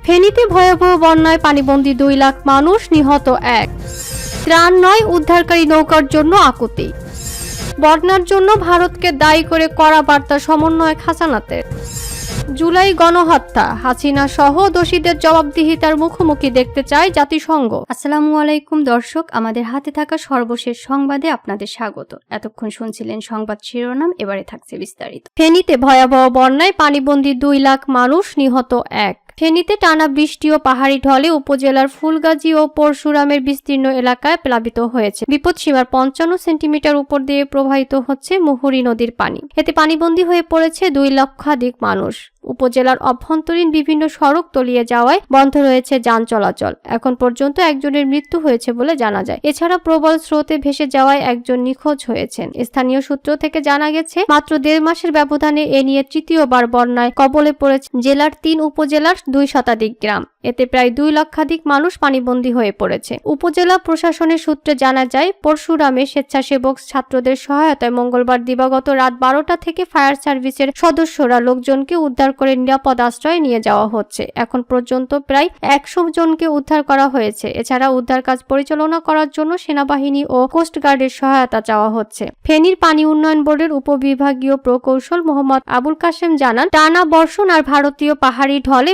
ফেনীতে ভয়াবহ বন্যায় পানিবন্দী 2 লাখ মানুষ, নিহত 1। ত্রাণ নয়, উদ্ধারকারী নৌকার জন্য আকুতি। বন্যার জন্য ভারতকে দায়ী করে কড়া বার্তা সমন্বয়ক হাসানাতের। জুলাই গণহত্যা, হাসিনা সহ দোষীদের জবাবদিহিতার মুখোমুখি দেখতে চায় জাতিসংঘ। আসসালামু আলাইকুম দর্শক, আমাদের হাতে থাকা সর্বশেষ সংবাদে আপনাদের স্বাগত। এতক্ষণ শুনছিলেন সংবাদ শিরোনাম, এবারে থাকছে বিস্তারিত। ফেনীতে ভয়াবহ বন্যায় পানিবন্দী 2 লাখ মানুষ, নিহত 1। ফেনীতে টানা বৃষ্টি ও পাহাড়ি ঢলে উপজেলার ফুলগাজী ও পরশুরামের বিস্তীর্ণ এলাকায় প্লাবিত হয়েছে। বিপদসীমার 55 সেন্টিমিটার উপর দিয়ে প্রবাহিত হচ্ছে মুহুরী নদীর পানি। এতে পানিবন্দী হয়ে পড়েছে 2 লক্ষাধিক মানুষ। উপজেলার অভ্যন্তরীণ বিভিন্ন সড়ক তলিয়ে যাওয়ায় বন্ধ রয়েছে যান চলাচল। এখন পর্যন্ত একজনের মৃত্যু হয়েছে বলে জানা যায়। এছাড়া প্রবল স্রোতে ভেসে যাওয়ায় একজন নিখোঁজ হয়েছেন। স্থানীয় সূত্র থেকে জানা গেছে, মাত্র 1.5 মাসের ব্যবধানে এ নিয়ে তৃতীয়বার বন্যায় কবলে পড়েছে জেলার 3 উপজেলার 2 শতাধিক গ্রাম। এতে প্রায় 2 লক্ষাধিক মানুষ পানিবন্দী হয়ে পড়েছে। উপজেলা প্রশাসনের সূত্রে জানা যায়, পরশুরামে স্বেচ্ছাসেবক ছাত্রদের সহায়তায় মঙ্গলবার দিবাগত রাত 12টা থেকে ফায়ার সার্ভিসের সদস্যরা লোকজনকে উদ্ধার করে নিরাপদ আশ্রয়ে নিয়ে যাওয়া হচ্ছে। এখন পর্যন্ত প্রায় 100 জনকে উদ্ধার করা হয়েছে। এছাড়া উদ্ধার কাজ পরিচালনা করার জন্য সেনাবাহিনী ও কোস্টগার্ডের সহায়তা চাওয়া হচ্ছে। ফেনীর পানি উন্নয়ন বোর্ডের উপবিভাগীয় প্রকৌশল মোহাম্মদ আবুল কাশেম জানান, টানা বর্ষণ আর ভারতীয় পাহাড়ি ঢলে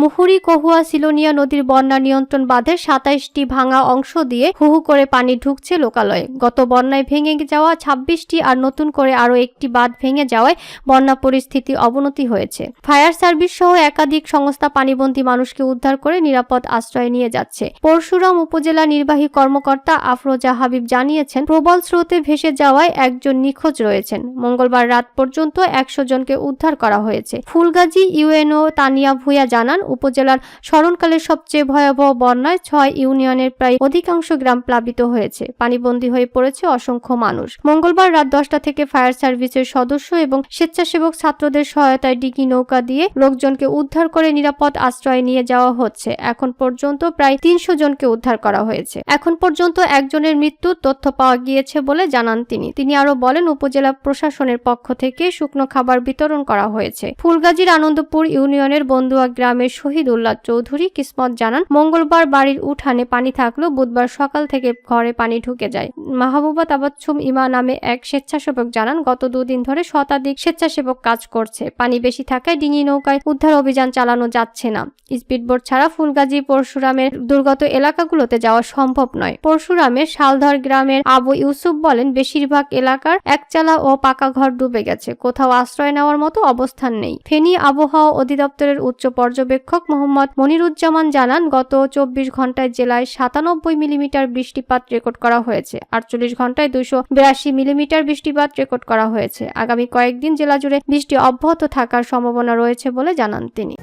মুহুরী কহুয়া সিলোনিয়া নদীর বন্যা নিয়ন্ত্রণ বাঁধের 27টি ভাঙা অংশ দিয়ে হুহু করে পানি ঢুকছে লোকালয়ে। গত বন্যায় ভেঙে যাওয়া 26টি আর নতুন করে আরও একটি বাঁধ ভেঙে যাওয়ায় বন্যা পরিস্থিতি অবনতি হয়েছে। ফায়ার সার্ভিস সহ একাধিক সংস্থা পানিবন্দী মানুষকে উদ্ধার করে নিরাপদ আশ্রয়ে নিয়ে যাচ্ছে। পরশুরাম উপজেলা নির্বাহী কর্মকর্তা আফরোজা হাবিব জানিয়েছেন, প্রবল স্রোতে ভেসে যাওয়ায় একজন নিখোঁজ রয়েছেন। মঙ্গলবার রাত পর্যন্ত 100 জনকে উদ্ধার করা হয়েছে। ফুলগাজী ইউএনও তানিয়া ভুঁইয়া জানান, উপজেলার স্মরণকালের সবচেয়ে ভয়াবহ বন্যায় 6 ইউনিয়নের প্রায় অধিকাংশ গ্রাম প্লাবিত হয়েছে। পানিবন্দী হয়ে পড়েছে অসংখ্য মানুষ। মঙ্গলবার রাত 10টা থেকে ফায়ার সার্ভিসের সদস্য এবং স্বেচ্ছাসেবক ছাত্রদের সহায়তায় ডিঙি নৌকা দিয়ে লোকজনকে উদ্ধার করে নিরাপদ আশ্রয়ে নিয়ে যাওয়া হচ্ছে। এখন পর্যন্ত প্রায় 300 জনকে উদ্ধার করা হয়েছে। এখন পর্যন্ত একজনের মৃত্যুর তথ্য পাওয়া গিয়েছে বলে জানান তিনি আরো বলেন, উপজেলা প্রশাসনের পক্ষ থেকে শুকনো খাবার বিতরণ করা হয়েছে। ফুলগাজীর আনন্দপুর ইউনিয়নের বন্দুয়া গ্রামের শহীদ উল্লাহ চৌধুরী কিসমত জানান, মঙ্গলবার বাড়ির উঠানে পানি থাকলেও বুধবার সকাল থেকে ঘরে পানি ঢুকে যায়। মাহবুবা তাবাচ্ছুম ইমা নামে এক স্বেচ্ছাসেবক জানান, গত 2 দিন ধরে শতাধিক স্বেচ্ছাসেবক কাজ করছে। পানি বেশি থাকায় ডিঙি নৌকায় উদ্ধার অভিযান চালানো যাচ্ছে না। স্পিডবোট ছাড়া ফুলগাজী পরশুরামের দুর্গত এলাকাগুলোতে যাওয়া সম্ভব নয়। পরশুরামের শালধর গ্রামের আবু ইউসুফ বলেন, বেশিরভাগ এলাকার একচালা ও পাকা ঘর ডুবে গেছে। কোথাও আশ্রয় নেওয়ার মতো অবস্থান নেই। ফেনী আবহাওয়া অধিদপ্তরের উচ্চ পর্যবেক্ষক মোহাম্মদ মনিরুজ্জামান জানান, গত 24 ঘন্টায় জেলায় 97 মিলিমিটার বৃষ্টিপাত রেকর্ড করা হয়েছে। 48 ঘন্টায় 282 মিলিমিটার বৃষ্টিপাত রেকর্ড করা হয়েছে। আগামী কয়েকদিন জেলা জুড়ে বৃষ্টি অব্যাহত থাকার সম্ভাবনা রয়েছে বলে জানান তিনি।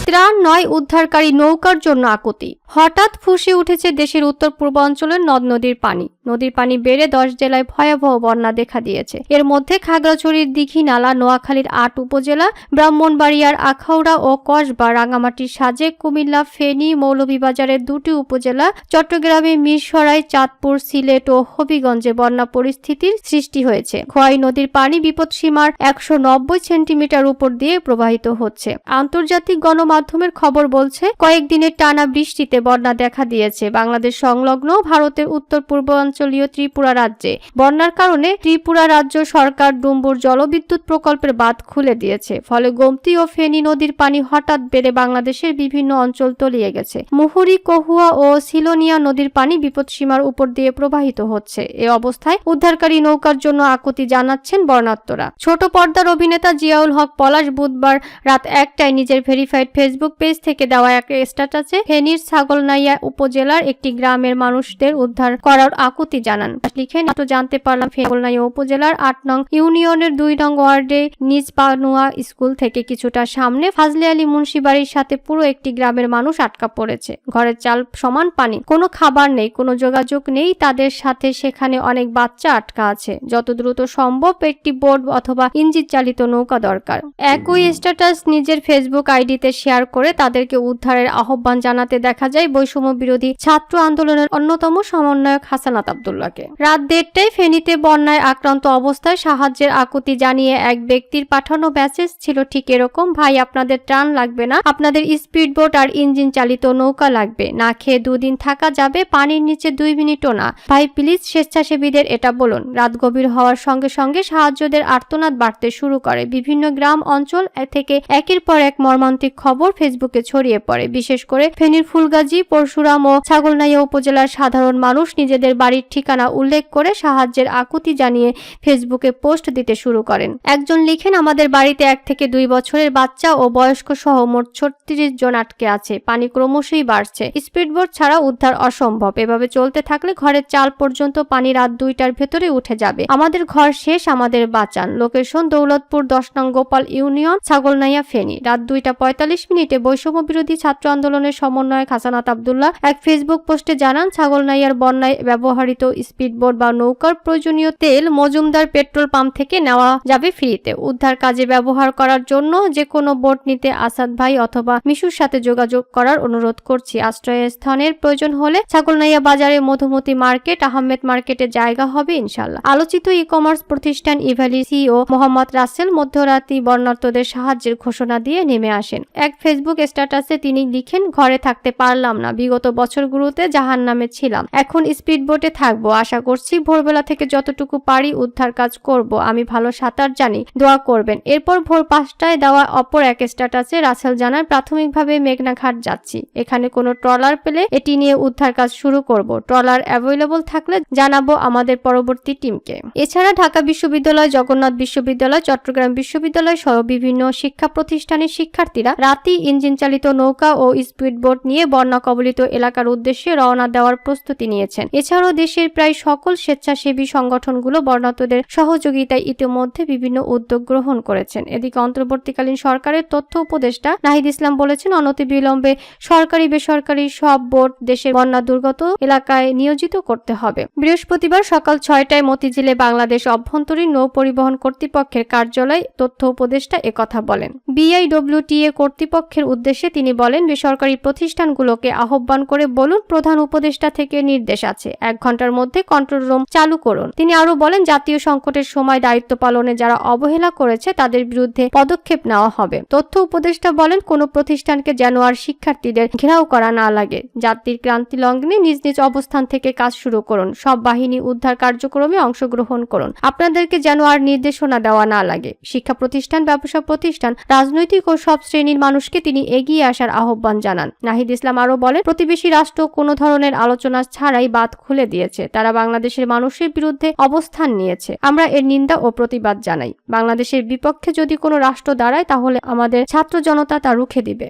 ত্রাণ নয়, উদ্ধারকারী নৌকার জন্য আকুতি। হঠাৎ ফুঁসে উঠেছে দেশের উত্তর পূর্বাঞ্চলের নদ নদীর পানি। নদীর পানি বেড়ে 10 জেলায় ভয়াবহ বন্যা দেখা দিয়েছে। এর মধ্যে খাগড়াছড়ির দীঘিনালা, নোয়াখালীর 8 উপজেলা, ব্রাহ্মণবাড়িয়ার আখাউড়া ও কসবা, রাঙামাটির সাজেক, কুমিল্লা, ফেনী, মৌলভীবাজারের 2টি উপজেলা, চট্টগ্রামে মিরসরাই, চাঁদপুর, সিলেট ও হবিগঞ্জে বন্যা পরিস্থিতির সৃষ্টি হয়েছে। খোয়াই নদীর পানি বিপদসীমার 190 সেন্টিমিটার উপর দিয়ে প্রবাহিত হচ্ছে। আন্তর্জাতিক গণমাধ্যমের খবর বলছে, কয়েকদিনের টানা বৃষ্টিতে বন্যা দেখা দিয়েছে বাংলাদেশ সংলগ্ন ভারতের উত্তর পূর্বাঞ্চলীয় ত্রিপুরা রাজ্যে। বন্যার কারণে ত্রিপুরা রাজ্য সরকার ডুম্বুর জলবিদ্যুৎ প্রকল্পের বাঁধ খুলে দিয়েছে। ফলে গোমতী ও ফেনী নদীর পানি হঠাৎ বেড়ে বাংলাদেশের বিভিন্ন অঞ্চল তলিয়ে গেছে। মুহুরী কহুয়া ও সিলোনিয়া নদীর পানি বিপদসীমার উপর দিয়ে প্রবাহিত হচ্ছে। এ অবস্থায় উদ্ধারকারী নৌকার জন্য আকুতি জানাচ্ছেন বর্ণাঢ্যরা। ছোট পর্দার অভিনেতা জিয়াউল হক পলাশ বুধবার রাত 1টায় নিজের ভেরিফাইড ফেসবুক পেজ থেকে দেওয়া এক স্ট্যাটাসে ফেনীর ছাগলনাইয়া উপজেলার একটি গ্রামের মানুষদের উদ্ধার করার আকুতি জানান। লিখেন, তো জানতে পারলাম ছাগলনাইয়া উপজেলার 8 নং ইউনিয়নের 2 নং ওয়ার্ডে নিজ পানুয়া স্কুল থেকে কিছুটা সামনে ফাজলে আলী মুন্সি বাড়ির সাথে পুরো একটি গ্রামের মানুষ আটকা পড়েছে। ঘরের চাল সমান পানি, কোনো খাবার নেই, কোনো যোগাযোগ নেই তাদের সাথে। সেখানে অনেক বাচ্চা আটকা আছে। যত দ্রুত সম্ভব একটি বোট অথবা ইঞ্জিন চালিত নৌকা দরকার। একই স্ট্যাটাস নিজের ফেসবুক আইডিতে শেয়ার শেয়ার করে তাদেরকে উদ্ধারের আহ্বান জানাতে দেখা যায় বৈষম্য বিরোধী ছাত্র আন্দোলনের অন্যতম সমন্বয়ক হাসানাত আব্দুল্লাহকে। রাত 1:30টায় ফেনীতে বন্যায় আক্রান্ত অবস্থায় সাহায্যের আকুতি জানিয়ে এক ব্যক্তির পাঠানো মেসেজ ছিল ঠিক এরকম: ভাই, আপনাদের ত্রাণ লাগবে না, আপনাদের স্পিডবোট আর ইঞ্জিন চালিত নৌকা লাগবে। না খেয়ে 2 দিন থাকা যাবে, পানির নিচে 2 মিনিটও না। ভাই প্লিজ স্বেচ্ছাসেবীদের এটা বলুন। রাত গভীর হওয়ার সঙ্গে সঙ্গে সাহায্যদের আর্তনাদ বাড়তে শুরু করে। বিভিন্ন গ্রাম অঞ্চল থেকে একের পর এক মর্মান্তিক খবর ফেসবুকে ছড়িয়ে পড়ে। বিশেষ করে ফেনীর ফুলগাজী, পরশুরাম ও ছাগলনাইয়া উপজেলার সাধারণ মানুষ নিজেদের বাড়ির ঠিকানা উল্লেখ করে সাহায্যের আকুতি জানিয়ে ফেসবুকে পোস্ট দিতে শুরু করেন। একজন লিখেন, আমাদের বাড়িতে 1 থেকে 2 বছরের বাচ্চা ও বয়স্ক সহ মোট 36 জন আটকে আছে। পানি ক্রমশই বাড়ছে, স্পিডবোট ছাড়া উদ্ধার অসম্ভব। এভাবে চলতে থাকলে ঘরের চাল পর্যন্ত পানি রাত 2টার ভেতরে উঠে যাবে। আমাদের ঘর শেষ, আমাদের বাঁচান। লোকেশন দৌলতপুর 10 নং গোপাল ইউনিয়ন, ছাগলনাইয়া, ফেনী। রাত 2:45 বৈষম্য বিরোধী ছাত্র আন্দোলনের সমন্বয়ক হাসানাত আব্দুল্লাহ এক ফেসবুক পোস্টে জানান, ছাগলনাইয়ার বন্যায় ব্যবহৃত স্পিডবোট বা নৌকার প্রয়োজনীয় তেল মজুমদার পেট্রোল পাম্প থেকে নেওয়া যাবে ফ্রিতে। উদ্ধার কাজে ব্যবহার করার জন্য যে কোনো বোট নিতে আসাদ ভাই অথবা মিশুর সাথে যোগাযোগ করার অনুরোধ করছি। আশ্রয়স্থানের প্রয়োজন হলে ছাগলনাইয়া বাজারে মধুমতি মার্কেট, আহমেদ মার্কেটে জায়গা হবে ইনশাল্লাহ। আলোচিত ই-কমার্স প্রতিষ্ঠান ইভ্যালি সিইও মোহাম্মদ রাসেল মধ্যরাতে বন্যার্তদের সাহায্যের ঘোষণা দিয়ে নেমে আসেন। এক ফেসবুক স্ট্যাটাসে তিনি লিখেন, ঘরে থাকতে পারলাম না, বিগত বছরগুলোতে জাহান্নামে ছিলাম, এখন স্পিডবোটে থাকবো। আশা করছি ভোরবেলা থেকে যতটুকু পারি উদ্ধার কাজ করব। আমি ভালো সাঁতার জানি, দোয়া করবেন। এরপর ভোর 5টায় দেওয়া অপর এক স্ট্যাটাসে রাসেল জানান, প্রাথমিকভাবে মেঘনাঘাট যাচ্ছি, এখানে কোনো ট্রলার পেলে এটি নিয়ে উদ্ধার কাজ শুরু করব। ট্রলার অ্যাভেলেবল থাকলে জানাবো আমাদের পরবর্তী টিমকে। এছাড়া ঢাকা বিশ্ববিদ্যালয়, জগন্নাথ বিশ্ববিদ্যালয়, চট্টগ্রাম বিশ্ববিদ্যালয় সহ বিভিন্ন শিক্ষা প্রতিষ্ঠানের শিক্ষার্থীরা রাতেই ইঞ্জিন চালিত নৌকা ও স্পিডবোট নিয়ে বন্যা কবলিত এলাকার উদ্দেশ্যে রওনা দেওয়ার প্রস্তুতি নিয়েছেন। এছাড়াও দেশের প্রায় সকল স্বেচ্ছাসেবী সংগঠনগুলো বন্যার্তদের সহযোগিতায় ইতিমধ্যে বিভিন্ন উদ্যোগ গ্রহণ করেছেন। এদিকে অন্তর্বর্তীকালীন সরকারের তথ্য উপদেষ্টা নাহিদ ইসলাম বলেছেন, অনতিবিলম্বে সরকারি বেসরকারি সব বোট দেশের বন্যা দুর্গত এলাকায় নিয়োজিত করতে হবে। বৃহস্পতিবার সকাল 6টায় মতিঝিলে বাংলাদেশ অভ্যন্তরীণ নৌ পরিবহন কর্তৃপক্ষের কার্যালয়ে তথ্য উপদেষ্টা একথা বলেন। বিআইডব্লিউটিএ কর্তৃপক্ষের উদ্দেশ্যে তিনি বলেন, বেসরকারি প্রতিষ্ঠানগুলোকে আহ্বান করে বলুন প্রধান উপদেষ্টা থেকে নির্দেশ আছে, 1 ঘন্টার মধ্যে কন্ট্রোল রুম চালু করুন। তিনি আরো বলেন, জাতীয় সংকটের সময় দায়িত্ব পালনে যারা অবহেলা করেছে তাদের বিরুদ্ধে পদক্ষেপ নেওয়া হবে। তথ্য উপদেষ্টা বলেন, কোনো প্রতিষ্ঠানকে যেন আর শিক্ষার্থীদের ঘেরাও করা না লাগে। জাতির ক্রান্তি লগ্নে নিজ নিজ অবস্থান থেকে কাজ শুরু করুন। সব বাহিনী উদ্ধার কার্যক্রমে অংশগ্রহণ করুন। আপনাদেরকে যেন আর নির্দেশনা দেওয়া না লাগে। শিক্ষা প্রতিষ্ঠান, ব্যবসা প্রতিষ্ঠান, রাজনৈতিক ও সব শ্রেণীর মানুষকে তিনি এগিয়ে আসার আহ্বান জানান। নাহিদ ইসলাম আরো বলেন, প্রতিবেশী রাষ্ট্র কোনো ধরনের আলোচনা ছাড়াই বাঁধ খুলে দিয়েছে। তারা বাংলাদেশের মানুষের বিরুদ্ধে অবস্থান নিয়েছে। আমরা এর নিন্দা ও প্রতিবাদ জানাই। বাংলাদেশের বিপক্ষে যদি কোনো রাষ্ট্র দাঁড়ায় তাহলে আমাদের ছাত্র জনতা তা রুখে দিবে।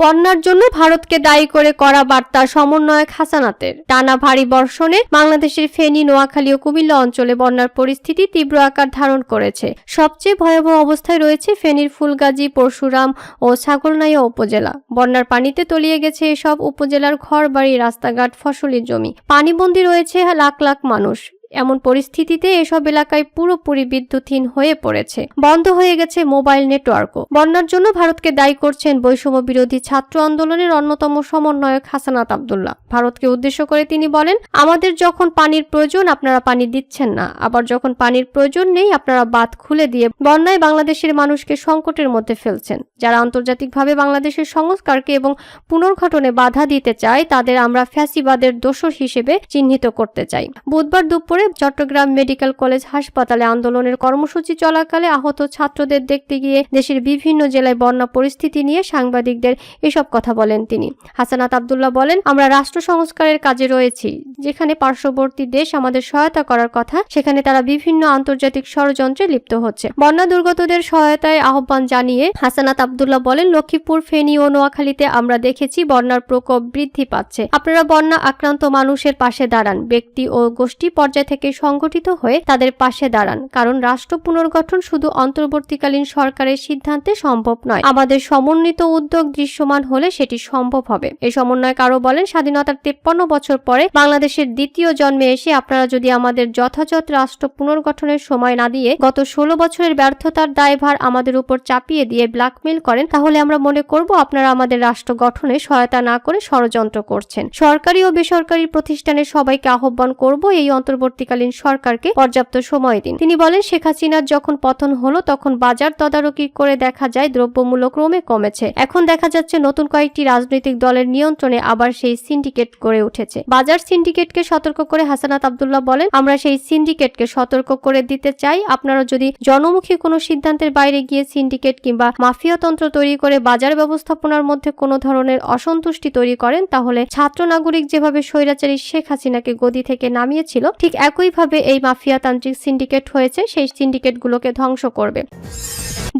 বন্যার জন্য ভারতকে দায়ী করে করা বার্তা সমন্বয়ক হাসানাতের। টানা ভারী বর্ষণে বাংলাদেশের ফেনী, নোয়াখালী ও কুমিল্লা অঞ্চলে বন্যার পরিস্থিতি তীব্র আকার ধারণ করেছে। সবচেয়ে ভয়াবহ অবস্থায় রয়েছে ফেনীর ফুলগাজী, পরশুরাম ও ছাগলনাইয়া উপজেলা। বন্যার পানিতে তলিয়ে গেছে এসব উপজেলার ঘরবাড়ি, রাস্তাঘাট, ফসলি জমি। পানিবন্দী রয়েছে লাখ লাখ মানুষ। এমন পরিস্থিতিতে এসব এলাকায় পুরোপুরি বিদ্যুৎহীন হয়ে পড়েছে। বন্ধ হয়ে গেছে মোবাইল নেটওয়ার্কও। বন্যার জন্য ভারতকে দায়ী করছেন বৈষম্য বিরোধী ছাত্র আন্দোলনের অন্যতম সমন্বয়ক হাসানাত আব্দুল্লাহ। ভারতকে উদ্দেশ্য করে তিনি বলেন, আমাদের যখন পানির প্রয়োজন আপনারা পানি দিচ্ছেন না, আবার যখন পানির প্রয়োজন নেই আপনারা বাঁধ খুলে দিয়ে বন্যায় বাংলাদেশের মানুষকে সংকটের মধ্যে ফেলছেন। যারা আন্তর্জাতিকভাবে বাংলাদেশের সংস্কারকে এবং পুনর্গঠনে বাধা দিতে চায় তাদের আমরা ফ্যাসিবাদের দোষর হিসেবে চিহ্নিত করতে চাই। বুধবার দুপুরে চট্টগ্রাম মেডিকেল কলেজ হাসপাতালে আন্দোলনের কর্মসূচি চলাকালে আহত ছাত্রদের দেখতে গিয়ে দেশের বিভিন্ন জেলায় বন্যা পরিস্থিতি নিয়ে সাংবাদিকদের এসব কথা বলেন তিনি। হাসানাত আব্দুল্লাহ বলেন, আমরা রাষ্ট্র সংস্কারের কাজে রয়েছি। যেখানে পার্শ্ববর্তী দেশ আমাদের সহায়তা করার কথা সেখানে তারা বিভিন্ন আন্তর্জাতিক ষড়যন্ত্রে লিপ্ত হচ্ছে। বন্যা দুর্গতদের সহায়তায় আহ্বান জানিয়ে হাসানাত আব্দুল্লাহ বলেন, লক্ষ্মীপুর, ফেনী ও নোয়াখালীতে আমরা দেখেছি বন্যার প্রকোপ বৃদ্ধি পাচ্ছে। আপনারা বন্যা আক্রান্ত মানুষের পাশে দাঁড়ান। ব্যক্তি ও গোষ্ঠী পর্যায়ে থেকে সংগঠিত হয়ে তাদের পাশে দাঁড়ান, কারণ রাষ্ট্র পুনর্গঠন শুধু অন্তর্বর্তীকালীন সরকারের সিদ্ধান্তে সম্ভব নয়। আমাদের সমন্বিত উদ্যোগ দৃশ্যমান হলে সেটি সম্ভব হবে। এই সমন্বয়ক আরো বলেন, স্বাধীনতার 53 বছর পরে বাংলাদেশের দ্বিতীয় জন্মে এসে আপনারা যদি আমাদের যথাযথ রাষ্ট্র পুনর্গঠনের সময় না দিয়ে গত 16 বছরের ব্যর্থতার দায়ভার আমাদের উপর চাপিয়ে দিয়ে ব্ল্যাকমেইল করেন, তাহলে আমরা মনে করব আপনারা আমাদের রাষ্ট্র গঠনে সহায়তা না করে ষড়যন্ত্র করছেন। সরকারি ও বেসরকারি প্রতিষ্ঠানের সবাইকে আহ্বান করব এই অন্তর্বর্তীকালীন সরকারকে পর্যাপ্ত সময় দিন। তিনি বলেন, শেখ হাসিনার যখন পতন হলো তখন বাজার তদারকি করে দেখা যায় দ্রব্যমূল্য ক্রমে কমেছে। এখন দেখা যাচ্ছে নতুন কয়েকটি রাজনৈতিক দলের নিয়ন্ত্রণে আবার সেই সিন্ডিকেট গড়ে উঠেছে। বাজার সিন্ডিকেটকে সতর্ক করে হাসানাত আব্দুল্লাহ বলেন, আমরা সেই সিন্ডিকেটকে সতর্ক করে দিতে চাই, আপনারা যদি জনমুখী কোনো সিদ্ধান্তের বাইরে গিয়ে সিন্ডিকেট কিংবা মাফিয়াতন্ত্র তৈরি করে বাজার ব্যবস্থাপনার মধ্যে কোনো ধরনের অসন্তুষ্টি তৈরি করেন, তাহলে ছাত্র নাগরিক যেভাবে স্বৈরাচারী শেখ হাসিনাকে গদি থেকে নামিয়েছিল, ঠিক একইভাবে এই মাফিয়াতান্ত্রিক সিন্ডিকেট হয়েছে, সেই সিন্ডিকেটগুলোকে ধ্বংস করবে।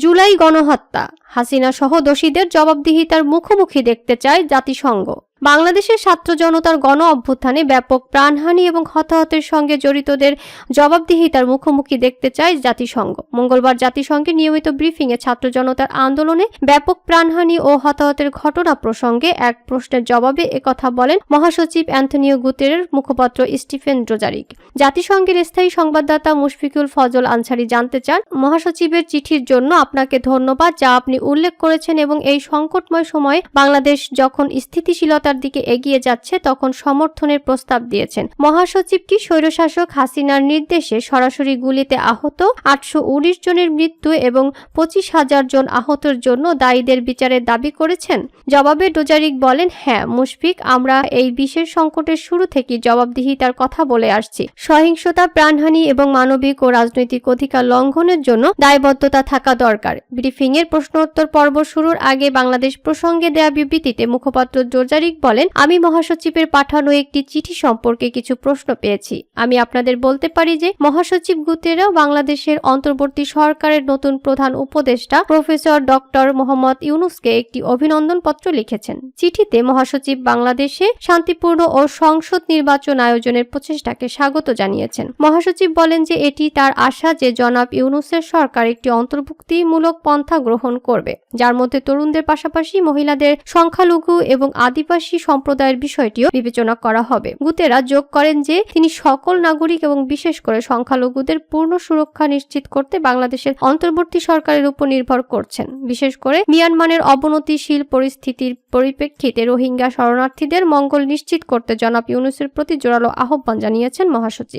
জুলাই গণহত্যা, হাসিনা সহ দোষীদের জবাবদিহিতার মুখোমুখি দেখতে চায় জাতিসংঘ। বাংলাদেশের ছাত্র জনতার গণ অভ্যুত্থানে ব্যাপক প্রাণহানি এবং হতাহতের সঙ্গে জড়িতদের জবাবদিহিতার মুখোমুখি দেখতে চায় জাতিসংঘ। মঙ্গলবার জাতিসংঘের নিয়মিত ব্রিফিংয়ে ছাত্র জনতার আন্দোলনে ব্যাপক প্রাণহানি ও হতাহতের ঘটনা প্রসঙ্গে এক প্রশ্নের জবাবে একথা বলেন মহাসচিব অ্যান্টনিও গুতেরেস মুখপাত্র স্টিফেন ডুজারিক। জাতিসংঘের স্থায়ী সংবাদদাতা মুশফিকুল ফজল আনসারি জানতে চান, মহাসচিবের চিঠির জন্য আপনাকে ধন্যবাদ, যা আপনি উল্লেখ করেছেন এবং এই সংকটময় সময়ে বাংলাদেশ যখন স্থিতিশীলতার দিকে এগিয়ে যাচ্ছে তখন সমর্থনের প্রস্তাব দিয়েছেন। মহাসচিব কি স্বৈরশাসক হাসিনার নির্দেশে সরাসরি গুলিতে আহত 819 জনের মৃত্যু এবং 25,000 জন আহতের জন্য দায়ীদের বিচারের দাবি করেছেন? জবাবে ডুজারিক বলেন, হ্যাঁ মুশফিক, আমরা এই বিশেষ সংকটের শুরু থেকেই জবাবদিহিতার কথা বলে আসছি। সহিংসতা, প্রাণহানি এবং মানবিক ও রাজনৈতিক অধিকার লঙ্ঘনের জন্য দায়বদ্ধতা থাকা দরকার। ব্রিফিংয়ের প্রশ্নোত্তর পর্ব শুরুর আগে বাংলাদেশ প্রসঙ্গে দেয়া বিবৃতিতে মুখপাত্র ডুজারিক বলেন, আমি মহাসচিবের পাঠানো একটি চিঠি সম্পর্কে কিছু প্রশ্ন পেয়েছি। আমি আপনাদের বলতে পারি যে মহাসচিব গুতেরেস বাংলাদেশের অন্তর্বর্তী সরকারের নতুন প্রধান উপদেষ্টা প্রফেসর ডক্টর মোহাম্মদ ইউনূসকে একটি অভিনন্দন পত্র লিখেছেন। চিঠিতে মহাসচিব বাংলাদেশে শান্তিপূর্ণ ও সংসদ নির্বাচন আয়োজনের প্রচেষ্টাকে স্বাগত জানিয়েছেন। মহাসচিব বলেন যে এটি তার আশা যে জনাব ইউনূসের সরকার একটি অন্তর্ভুক্তিমূলক পন্থা গ্রহণ করবে, যার মধ্যে তরুণদের পাশাপাশি মহিলাদের, সংখ্যালঘু এবং আদিবাসী সম্প্রদায়ের বিষয়টিও বিবেচনা করা হবে। গুতেরেস যোগ করেন যে তিনি সকল নাগরিক এবং বিশেষ করে সংখ্যালঘুদের পূর্ণ সুরক্ষা নিশ্চিত করতে বাংলাদেশের অন্তর্বর্তী সরকারের উপর নির্ভর করছেন। বিশেষ করে মিয়ানমারের অবনতিশীল পরিস্থিতির পরিপ্রেক্ষিতে রোহিঙ্গা শরণার্থীদের মঙ্গল নিশ্চিত করতে জনাব ইউনূসের প্রতি জোরালো আহ্বান জানিয়েছেন মহাসচিব।